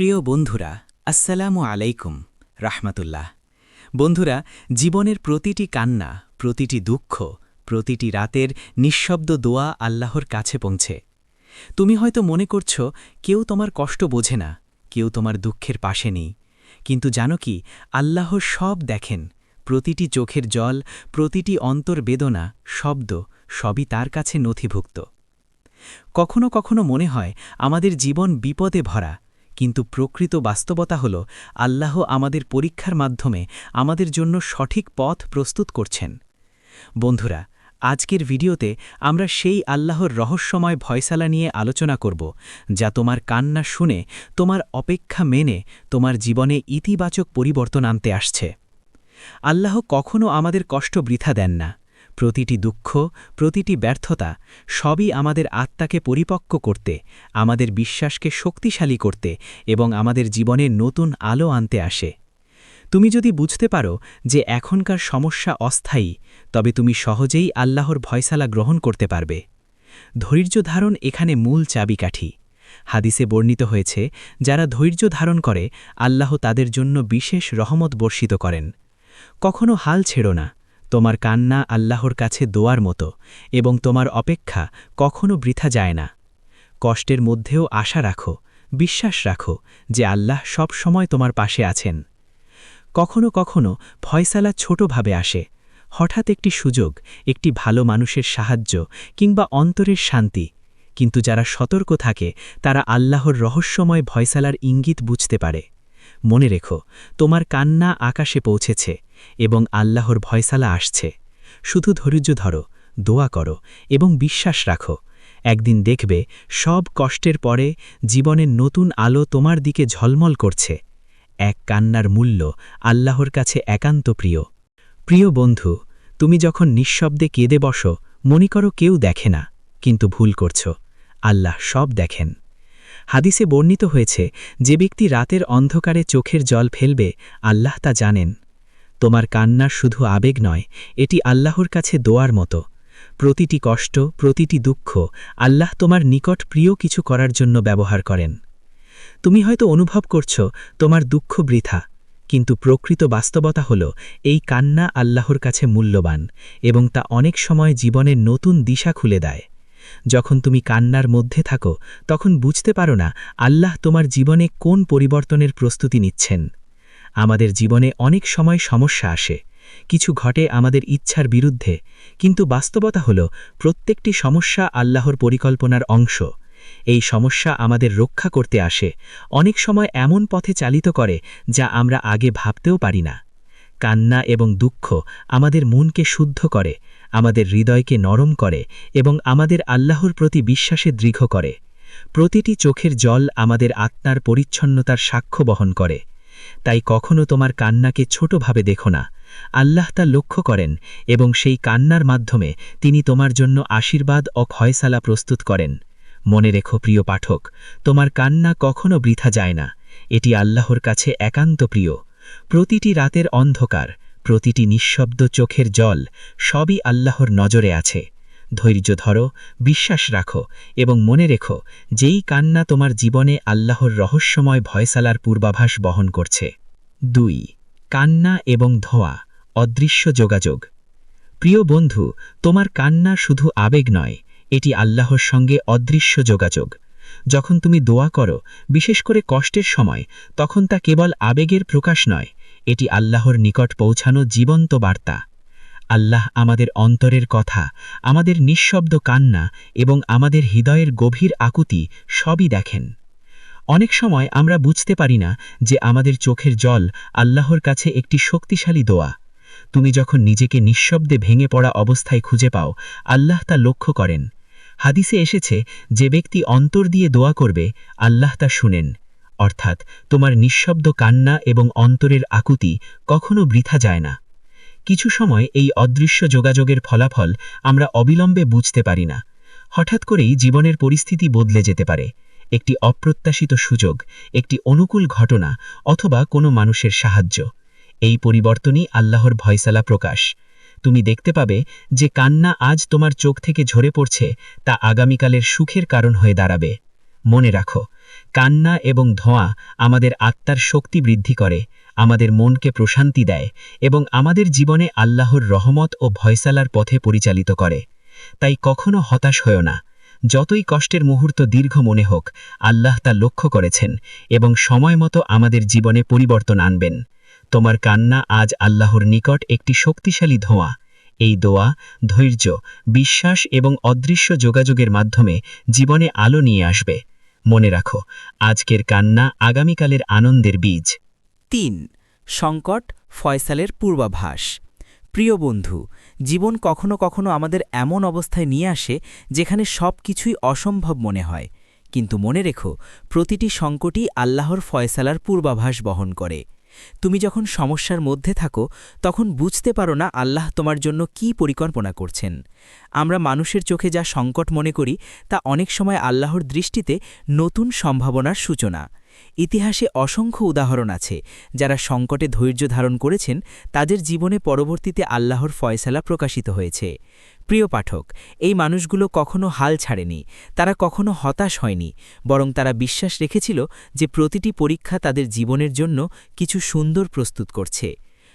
প্রিয় বন্ধুরা, আসসালামু আলাইকুম রাহমাতুল্লাহ। বন্ধুরা, জীবনের প্রতিটি কান্না, প্রতিটি দুঃখ, প্রতিটি রাতের নিঃশব্দ দোয়া আল্লাহর কাছে পৌঁছে। তুমি হয়তো মনে করছ কেউ তোমার কষ্ট বোঝে না, কেউ তোমার দুঃখের পাশে নেই, কিন্তু জানো কি, আল্লাহ সব দেখেন। প্রতিটি চোখের জল, প্রতিটি অন্তর্বেদনা, শব্দ, সবই তার কাছে নথিভুক্ত। কখনো কখনো মনে হয় আমাদের জীবন বিপদে ভরা, কিন্তু প্রকৃত বাস্তবতা হল আল্লাহ আমাদের পরীক্ষার মাধ্যমে আমাদের জন্য সঠিক পথ প্রস্তুত করছেন। বন্ধুরা, আজকের ভিডিওতে আমরা সেই আল্লাহর রহস্যময় ফয়সালা নিয়ে আলোচনা করব, যা তোমার কান্না শুনে, তোমার অপেক্ষা মেনে তোমার জীবনে ইতিবাচক পরিবর্তন আনতে আসছে। আল্লাহ কখনও আমাদের কষ্ট বৃথা দেন না। প্রতিটি দুঃখ, প্রতিটি ব্যর্থতা, সবই আমাদের আত্মাকে পরিপক্ক করতে, আমাদের বিশ্বাসকে শক্তিশালী করতে এবং আমাদের জীবনে নতুন আলো আনতে আসে। তুমি যদি বুঝতে পারো যে এখনকার সমস্যা অস্থায়ী, তবে তুমি সহজেই আল্লাহর ফয়সালা গ্রহণ করতে পারবে। ধৈর্য ধারণ এখানে মূল চাবিকাঠি। হাদিসে বর্ণিত হয়েছে, যারা ধৈর্য ধারণ করে, আল্লাহ তাদের জন্য বিশেষ রহমত বর্ষিত করেন। কখনো হাল ছেড়ো না। তোমার কান্না আল্লাহর কাছে দোয়ার মতো, এবং তোমার অপেক্ষা কখনো বৃথা যায় না। কষ্টের মধ্যেও আশা রাখো, বিশ্বাস রাখো যে আল্লাহ সব সময় তোমার পাশে আছেন। কখনো কখনো ফয়সালা ছোটভাবে আসে, হঠাৎ একটি সুযোগ, একটি ভালো মানুষের সাহায্য কিংবা অন্তরের শান্তি। কিন্তু যারা সতর্ক থাকে, তারা আল্লাহর রহস্যময় ফয়সালার ইঙ্গিত বুঝতে পারে। মনে রেখো, তোমার কান্না আকাশে পৌঁছেছে এবং আল্লাহর ফয়সালা আসছে। শুধু ধৈর্য ধরো, দোয়া করো এবং বিশ্বাস রাখো। একদিন দেখবে সব কষ্টের পরে জীবনের নতুন আলো তোমার দিকে ঝলমল করছে। এক কান্নার মূল্য আল্লাহর কাছে একান্ত প্রিয়। প্রিয় বন্ধু, তুমি যখন নিঃশব্দে কেঁদে বসো, মনে করো কেউ দেখে না, কিন্তু ভুল করছ। আল্লাহ সব দেখেন। হাদিসে বর্ণিত হয়েছে, যে ব্যক্তি রাতের অন্ধকারে চোখের জল ফেলবে, আল্লাহ তা জানেন। তোমার কান্না শুধু আবেগ নয়, এটি আল্লাহর কাছে দোয়ার মতো। প্রতিটি কষ্ট, প্রতিটি দুঃখ আল্লাহ তোমার নিকট প্রিয় কিছু করার জন্য ব্যবহার করেন। তুমি হয়তো অনুভব করছ তোমার দুঃখ বৃথা, কিন্তু প্রকৃত বাস্তবতা হল এই কান্না আল্লাহর কাছে মূল্যবান, এবং তা অনেক সময় জীবনের নতুন দিশা খুলে দেয়। যখন তুমি কান্নার মধ্যে থাকো, তখন বুঝতে পারো না আল্লাহ তোমার জীবনে কোন পরিবর্তনের প্রস্তুতি নিচ্ছেন। আমাদের জীবনে অনেক সময় সমস্যা আসে, কিছু ঘটে আমাদের ইচ্ছার বিরুদ্ধে, কিন্তু বাস্তবতা হল প্রত্যেকটি সমস্যা আল্লাহর পরিকল্পনার অংশ। এই সমস্যা আমাদের রক্ষা করতে আসে, অনেক সময় এমন পথে চালিত করে যা আমরা আগে ভাবতেও পারি না। কান্না এবং দুঃখ আমাদের মনকে শুদ্ধ করে, আমাদের হৃদয়কে নরম করে এবং আমাদের আল্লাহর প্রতি বিশ্বাসে দৃঢ় করে। প্রতিটি চোখের জল আমাদের আত্মার পরিচ্ছন্নতার সাক্ষ্য বহন করে। তাই কখনো তোমার কান্নাকে ছোটভাবে দেখো না। আল্লাহ তা লক্ষ্য করেন এবং সেই কান্নার মাধ্যমে তিনি তোমার জন্য আশীর্বাদ ও ফয়সালা প্রস্তুত করেন। মনে রেখো প্রিয় পাঠক, তোমার কান্না কখনো বৃথা যায় না। এটি আল্লাহর কাছে একান্ত প্রিয়। প্রতিটি রাতের অন্ধকার, প্রতিটি নিঃশব্দ চোখের জল, সবই আল্লাহর নজরে আছে। ধৈর্য ধরো, বিশ্বাস রাখো এবং মনে রেখো, যেই কান্না তোমার জীবনে আল্লাহর রহস্যময় ফয়সালার পূর্বাভাস বহন করছে। 2. কান্না এবং ধোঁয়া, অদৃশ্য যোগাযোগ। প্রিয় বন্ধু, তোমার কান্না শুধু আবেগ নয়, এটি আল্লাহর সঙ্গে অদৃশ্য যোগাযোগ। যখন তুমি দোয়া করো, বিশেষ করে কষ্টের সময়, তখন তা কেবল আবেগের প্রকাশ নয়, এটি আল্লাহর নিকট পৌঁছানো জীবন্ত বার্তা। আল্লাহ আমাদের অন্তরের কথা, আমাদের নিঃশব্দ কান্না এবং আমাদের হৃদয়ের গভীর আকুতি সবই দেখেন। অনেক সময় আমরা বুঝতে পারি না যে আমাদের চোখের জল আল্লাহর কাছে একটি শক্তিশালী দোয়া। তুমি যখন নিজেকে নিঃশব্দে ভেঙে পড়া অবস্থায় খুঁজে পাও, আল্লাহ তা লক্ষ্য করেন। হাদিসে এসেছে, যে ব্যক্তি অন্তর দিয়ে দোয়া করবে, আল্লাহ তা শুনেন। অর্থাৎ তোমার নিঃশব্দ কান্না এবং অন্তরের আকুতি কখনো বৃথা যায় না। কিছু সময় এই অদৃশ্য যোগাযোগের ফলাফল আমরা অবিলম্বে বুঝতে পারি না। হঠাৎ করেই জীবনের পরিস্থিতি বদলে যেতে পারে। একটি অপ্রত্যাশিত সুযোগ, একটি অনুকূল ঘটনা অথবা কোনো মানুষের সাহায্য, এই পরিবর্তনই আল্লাহর ফয়সালা প্রকাশ। তুমি দেখতে পাবে যে কান্না আজ তোমার চোখ থেকে ঝরে পড়ছে, তা আগামীকালের সুখের কারণ হয়ে দাঁড়াবে। মনে রাখো, কান্না এবং ধোঁয়া আমাদের আত্মার শক্তি বৃদ্ধি করে, আমাদের মনকে প্রশান্তি দেয় এবং আমাদের জীবনে আল্লাহর রহমত ও ভয়সালার পথে পরিচালিত করে। তাই কখনো হতাশ হয়ো না। যতই কষ্টের মুহূর্ত দীর্ঘ মনে হোক, আল্লাহ তা লক্ষ্য করেছেন এবং সময় মতো আমাদের জীবনে পরিবর্তন আনবেন। তোমার কান্না আজ আল্লাহর নিকট একটি শক্তিশালী ধোঁয়া। এই দোয়া, ধৈর্য, বিশ্বাস এবং অদৃশ্য যোগাযোগের মাধ্যমে জীবনে আলো নিয়ে আসবে। মনে রাখো, আজকের কান্না আগামীকালের আনন্দের বীজ। ৩. সংকট ফয়সালের পূর্বাভাস। প্রিয় বন্ধু, জীবন কখনো কখনো আমাদের এমন অবস্থায় নিয়ে আসে যেখানে সব কিছুই অসম্ভব মনে হয়। কিন্তু মনে রেখো, প্রতিটি সংকটই আল্লাহর ফয়সালার পূর্বাভাস বহন করে। তুমি যখন সমস্যার মধ্যে থাকো, তখন বুঝতে পারো না আল্লাহ তোমার জন্য কী পরিকল্পনা করছেন। আমরা মানুষের চোখে যা সংকট মনে করি, তা অনেক সময় আল্লাহর দৃষ্টিতে নতুন সম্ভাবনার সূচনা। ইতিহাসে অসংখ্য উদাহরণ আছে, যারা সংকটে ধৈর্য ধারণ করেছেন, তাদের জীবনে পরবর্তীতে আল্লাহর ফয়সালা প্রকাশিত হয়েছে। প্রিয় পাঠক, এই মানুষগুলো কখনো হাল ছাড়েনি, তারা কখনো হতাশ হয়নি, বরং তারা বিশ্বাস রেখেছিল যে প্রতিটি পরীক্ষা তাদের জীবনের জন্য কিছু সুন্দর প্রস্তুত করছে।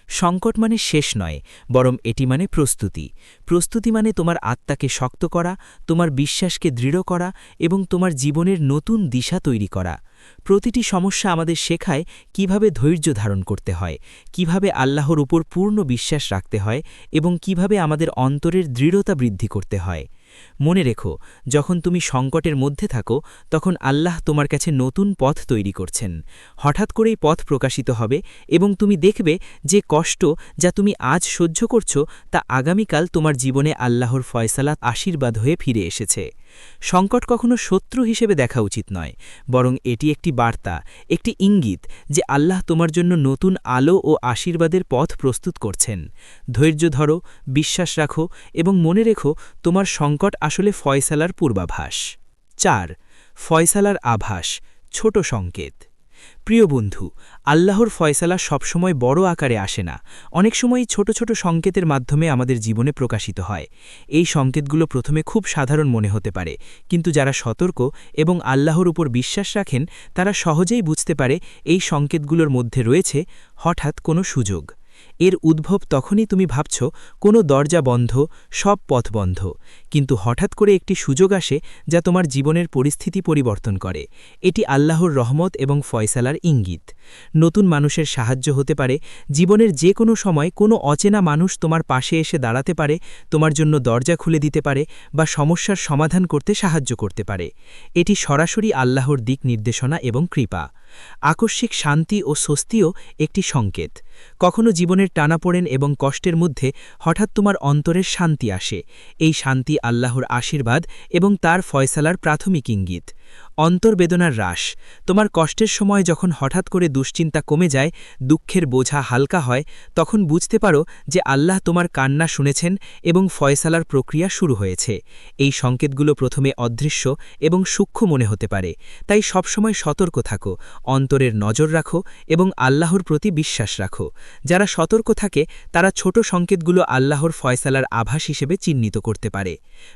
সংকট মানে শেষ নয়, বরং এটি মানে প্রস্তুতি। প্রস্তুতি মানে তোমার আত্মাকে শক্ত করা, তোমার বিশ্বাসকে দৃঢ় করা এবং তোমার জীবনের নতুন দিশা তৈরি করা। প্রতিটি সমস্যা আমাদের শেখায় কিভাবে ধৈর্য ধারণ করতে হয়, কিভাবে আল্লাহর উপর পূর্ণ বিশ্বাস রাখতে হয় এবং কিভাবে আমাদের অন্তরের দৃঢ়তা বৃদ্ধি করতে হয়। মনে রেখো, যখন তুমি সংকটের মধ্যে থাকো, তখন আল্লাহ তোমার কাছে নতুন পথ তৈরি করছেন। হঠাৎ করেই পথ প্রকাশিত হবে এবং তুমি দেখবে যে কষ্ট যা তুমি আজ সহ্য করছো, তা আগামীকাল তোমার জীবনে আল্লাহর ফয়সালা আশীর্বাদ হয়ে ফিরে এসেছে। সংকট কখনো শত্রু হিসেবে দেখা উচিত নয়, বরং এটি একটি বার্তা, একটি ইঙ্গিত যে আল্লাহ তোমার জন্য নতুন আলো ও আশীর্বাদের পথ প্রস্তুত করছেন। ধৈর্য ধরো, বিশ্বাস রাখো এবং মনে রেখো, তোমার সংকট আসলে ফয়সালার পূর্বাভাস। ৪. ফয়সালার আভাস, ছোট সংকেত। প্রিয় বন্ধু, আল্লাহর ফয়সালা সবসময় বড় আকারে আসে না, অনেক সময়ই ছোট ছোট সংকেতের মাধ্যমে আমাদের জীবনে প্রকাশিত হয়। এই সংকেতগুলো প্রথমে খুব সাধারণ মনে হতে পারে, কিন্তু যারা সতর্ক এবং আল্লাহর উপর বিশ্বাস রাখেন, তারা সহজেই বুঝতে পারে এই সংকেতগুলোর মধ্যে রয়েছে হঠাৎ কোনো সুযোগ। এর উদ্ভব তখনই তুমি ভাবছ কোনো দরজা বন্ধ, সব পথ বন্ধ, কিন্তু হঠাৎ করে একটি সুযোগ আসে যা তোমার জীবনের পরিস্থিতি পরিবর্তন করে। এটি আল্লাহর রহমত এবং ফয়সালার ইঙ্গিত। নতুন মানুষের সাহায্য হতে পারে, জীবনের যে কোনো সময় কোনো অচেনা মানুষ তোমার পাশে এসে দাঁড়াতে পারে, তোমার জন্য দরজা খুলে দিতে পারে বা সমস্যার সমাধান করতে সাহায্য করতে পারে। এটি সরাসরি আল্লাহর দিক নির্দেশনা এবং কৃপা। আকস্মিক শান্তি ও স্বস্তিও একটি সংকেত। কখনো জীবনের টানাপোড়েন এবং কষ্টের মধ্যে হঠাৎ তোমার অন্তরের শান্তি আসে। এই শান্তি আল্লাহর আশীর্বাদ এবং তার ফয়সালার প্রাথমিক ইঙ্গিত। অন্তর্বেদনার হ্রাস, তোমার কষ্টের সময় যখন হঠাৎ করে দুশ্চিন্তা কমে যায়, দুঃখের বোঝা হালকা হয়, তখন বুঝতে পারো যে আল্লাহ তোমার কান্না শুনেছেন এবং ফয়সালার প্রক্রিয়া শুরু হয়েছে। এই সংকেতগুলো প্রথমে অদৃশ্য এবং সূক্ষ্ম মনে হতে পারে, তাই সবসময় সতর্ক থাকো, অন্তরের নজর রাখো এবং আল্লাহর প্রতি বিশ্বাস রাখো। যারা সতর্ক থাকে তারা ছোট সংকেতগুলো আল্লাহর ফয়সালার আভাস হিসেবে চিহ্নিত করতে পারে।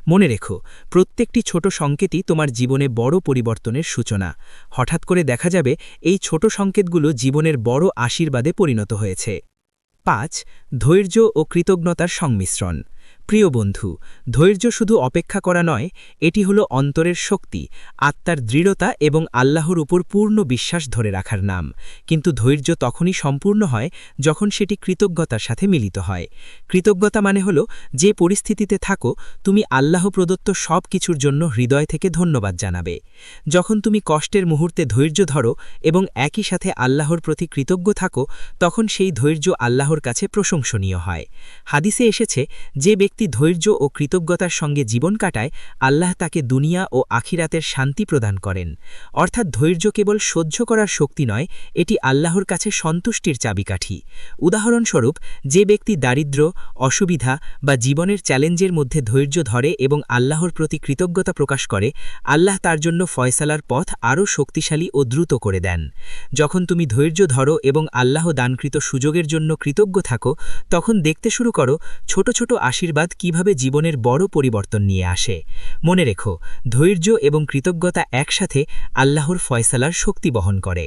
মনে রেখো, প্রত্যেকটি ছোট সংকেতই তোমার জীবনে বড় পরিবর্তনের সূচনা। হঠাৎ করে দেখা যাবে এই ছোট সংকেতগুলো জীবনের বড় আশীর্বাদে পরিণত হয়েছে। ৫. ধৈর্য ও কৃতজ্ঞতার সংমিশ্রণ। প্রিয় বন্ধু, ধৈর্য শুধু অপেক্ষা করা নয়, এটি হলো অন্তরের শক্তি, আত্মার দৃঢ়তা এবং আল্লাহর উপর পূর্ণ বিশ্বাস ধরে রাখার নাম। কিন্তু ধৈর্য তখনই সম্পূর্ণ হয় যখন সেটি কৃতজ্ঞতার সাথে মিলিত হয়। কৃতজ্ঞতা মানে হলো যে পরিস্থিতিতে থাকো, তুমি আল্লাহ প্রদত্ত সব কিছুর জন্য হৃদয় থেকে ধন্যবাদ জানাবে। যখন তুমি কষ্টের মুহূর্তে ধৈর্য ধরো এবং একই সাথে আল্লাহর প্রতি কৃতজ্ঞ থাকো, তখন সেই ধৈর্য আল্লাহর কাছে প্রশংসনীয় হয়। হাদিসে এসেছে, যে ব্যক্তি ধৈর্য ও কৃতজ্ঞতার সঙ্গে জীবন কাটায়, আল্লাহ তাকে দুনিয়া ও আখিরাতের শান্তি প্রদান করেন। অর্থাৎ ধৈর্য কেবল সহ্য করার শক্তি নয়, এটি আল্লাহর কাছে সন্তুষ্টির চাবিকাঠি। উদাহরণস্বরূপ, যে ব্যক্তি দারিদ্র্য, অসুবিধা বা জীবনের চ্যালেঞ্জের মধ্যে ধৈর্য ধরে এবং আল্লাহর প্রতি কৃতজ্ঞতা প্রকাশ করে, আল্লাহ তার জন্য ফয়সালার পথ আরও শক্তিশালী ও দ্রুত করে দেন। যখন তুমি ধৈর্য ধরো এবং আল্লাহ দানকৃত সুযোগের জন্য কৃতজ্ঞ থাকো, তখন দেখতে শুরু করো ছোট ছোট আশীর্বাদ আশীর্বাদ কিভাবে জীবনের বড় পরিবর্তন নিয়ে আসে মনে রেখো ধৈর্য এবং কৃতজ্ঞতা একসাথে আল্লাহর ফয়সালার শক্তি বহন করে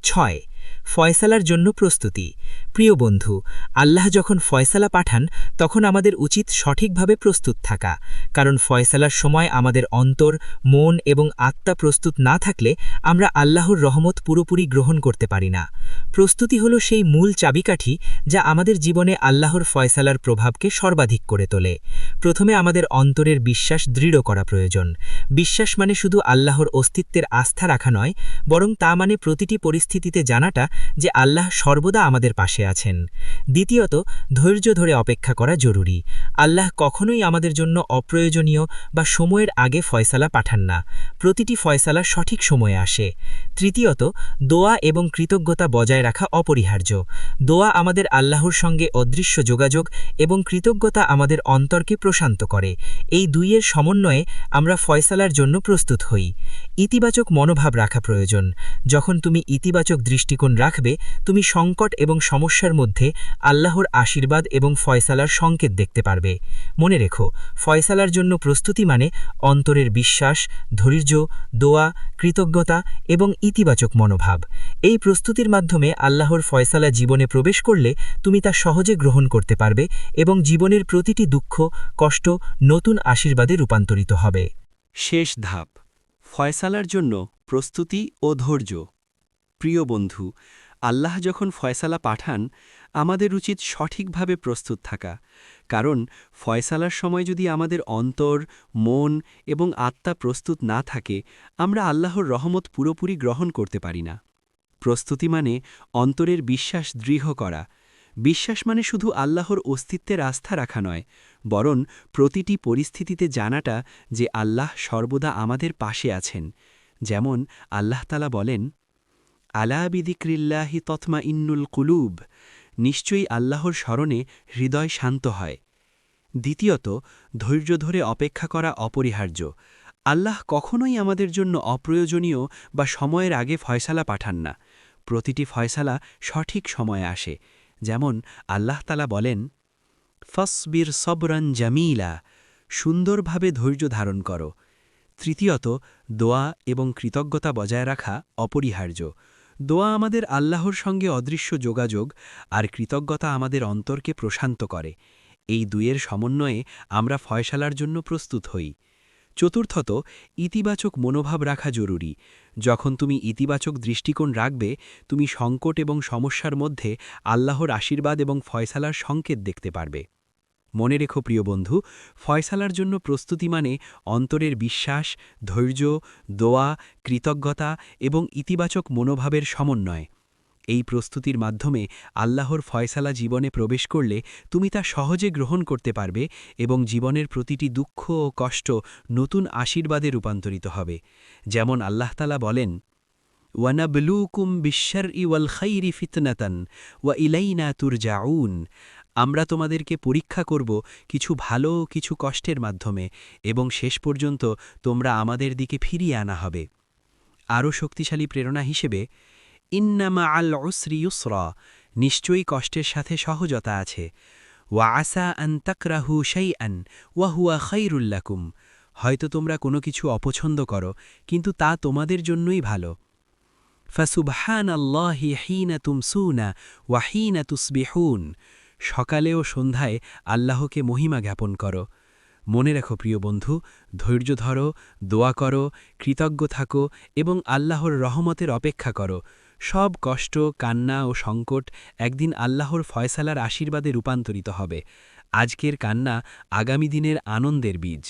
6 ফয়সালার জন্য প্রস্তুতি প্রিয় বন্ধু আল্লাহ যখন ফয়সালা পাঠান তখন আমাদের উচিত সঠিকভাবে প্রস্তুত থাকা কারণ ফয়সালার সময় আমাদের অন্তর মন এবং আত্মা প্রস্তুত না থাকলে আমরা আল্লাহর রহমত পুরোপুরি গ্রহণ করতে পারি না প্রস্তুতি হলো সেই মূল চাবিকাঠি যা আমাদের জীবনে আল্লাহর ফয়সালার প্রভাবকে সর্বাধিক করে তোলে প্রথমে আমাদের অন্তরের বিশ্বাস দৃঢ় করা প্রয়োজন বিশ্বাস মানে শুধু আল্লাহর অস্তিত্বের আস্থা রাখা নয় বরং তা মানে প্রতিটি পরিস্থিতিতে জানাটা যে আল্লাহ সর্বদা আমাদের পাশে আছেন দ্বিতীয়ত ধৈর্য ধরে অপেক্ষা করা জরুরি আল্লাহ কখনোই আমাদের জন্য অপ্রয়োজনীয় বা সময়ের আগে ফয়সালা পাঠান না প্রতিটি ফয়সালা সঠিক সময়ে আসে তৃতীয়ত দোয়া এবং কৃতজ্ঞতা বজায় রাখা অপরিহার্য দোয়া আমাদের আল্লাহর সঙ্গে অদৃশ্য যোগাযোগ এবং কৃতজ্ঞতা আমাদের অন্তরকে প্রশান্ত করে এই দুইয়ের সমন্বয়ে আমরা ফয়সালার জন্য প্রস্তুত হই ইতিবাচক মনোভাব রাখা প্রয়োজন যখন তুমি ইতিবাচক দৃষ্টিকোণ রাখবে তুমি সংকট এবং সমস্যার মধ্যে আল্লাহর আশীর্বাদ এবং ফয়সালার সংকেত দেখতে পারবে মনে রেখো ফয়সালার জন্য প্রস্তুতি মানে অন্তরের বিশ্বাস ধৈর্য দোয়া কৃতজ্ঞতা এবং ইতিবাচক মনোভাব এই প্রস্তুতির মাধ্যমে আল্লাহর ফয়সালা জীবনে প্রবেশ করলে তুমি তা সহজে গ্রহণ করতে পারবে এবং জীবনের প্রতিটি দুঃখ কষ্ট নতুন আশীর্বাদে রূপান্তরিত হবে শেষ ধাপ ফয়সালার জন্য প্রস্তুতি ও ধৈর্য প্রিয় বন্ধু আল্লাহ যখন ফয়সালা পাঠান আমাদের উচিত সঠিকভাবে প্রস্তুত থাকা কারণ ফয়সালার সময় যদি আমাদের অন্তর মন এবং আত্মা প্রস্তুত না থাকে আমরা আল্লাহর রহমত পুরোপুরি গ্রহণ করতে পারি না প্রস্তুতি মানে অন্তরের বিশ্বাস দৃঢ় করা বিশ্বাস মানে শুধু আল্লাহর অস্তিত্বের আস্থা রাখা নয় বরং প্রতিটি পরিস্থিতিতে জানাটা যে আল্লাহ সর্বদা আমাদের পাশে আছেন যেমন আল্লাহ তাআলা বলেন আলা বিযিক্রিল্লাহি ততমাইন্নুল কুলুব নিশ্চয়ই আল্লাহর স্মরণে হৃদয় শান্ত হয় দ্বিতীয়ত ধৈর্য ধরে অপেক্ষা করা অপরিহার্য আল্লাহ কখনোই আমাদের জন্য অপ্রয়োজনীয় বা সময়ের আগে ফয়সালা পাঠান না প্রতিটি ফয়সালা সঠিক সময়ে আসে যেমন আল্লাহ তাআলা বলেন ফসবির সবরান জামিলা সুন্দরভাবে ধৈর্য ধারণ করো তৃতীয়ত দোয়া এবং কৃতজ্ঞতা বজায় রাখা অপরিহার্য দোয়া আমাদের আল্লাহর সঙ্গে অদৃশ্য যোগাযোগ আর কৃতজ্ঞতা আমাদের অন্তরকে প্রশান্ত করে এই দুইয়ের সমন্বয়ে আমরা ফয়সালার জন্য প্রস্তুত হই চতুর্থত ইতিবাচক মনোভাব রাখা জরুরি যখন তুমি ইতিবাচক দৃষ্টিকোণ রাখবে তুমি সংকট এবং সমস্যার মধ্যে আল্লাহর আশীর্বাদ এবং ফয়সালার সংকেত দেখতে পারবে মনে রেখো প্রিয় বন্ধু ফয়সালার জন্য প্রস্তুতি মানে অন্তরের বিশ্বাস ধৈর্য দোয়া কৃতজ্ঞতা এবং ইতিবাচক মনোভাবের সমন্বয় এই প্রস্তুতির মাধ্যমে আল্লাহর ফয়সালা জীবনে প্রবেশ করলে তুমি তা সহজে গ্রহণ করতে পারবে এবং জীবনের প্রতিটি দুঃখ ও কষ্ট নতুন আশীর্বাদে রূপান্তরিত হবে যেমন আল্লাহ তাআলা বলেন ওয়ানাবলুকুম বিশশরই ওয়াল খাইরি ফিতনাতান ওয়া ইলাইনা তুরজাউন আমরা তোমাদেরকে পরীক্ষা করব কিছু ভালো কিছু কষ্টের মাধ্যমে এবং শেষ পর্যন্ত তোমরা আমাদের দিকে ফিরিয়ে আনা হবে আরও শক্তিশালী প্রেরণা হিসেবে ইন্নামা আল উসরি ইউসরা নিশ্চয়ই কষ্টের সাথে সহজতা আছে ওয়া আসা আন তাকরাহু শাইআন ওয়া হুয়া খায়রুল লাকুম হয়তো তোমরা কোনো কিছু অপছন্দ করো কিন্তু তা তোমাদের জন্যই ভালো ফাসুবহানাল্লাহি হিনা তুমসুনা ওয়া হিনা তুসবিহুন সকালে ও সন্ধ্যায় আল্লাহকে মহিমা জ্ঞাপন করো মনে রাখো প্রিয় বন্ধু ধৈর্য ধরো দোয়া করো কৃতজ্ঞ থাকো এবং আল্লাহর রহমতের অপেক্ষা করো সব কষ্ট কান্না ও সংকট একদিন আল্লাহর ফয়সালার আশীর্বাদে রূপান্তরিত হবে আজকের কান্না আগামী দিনের আনন্দের বীজ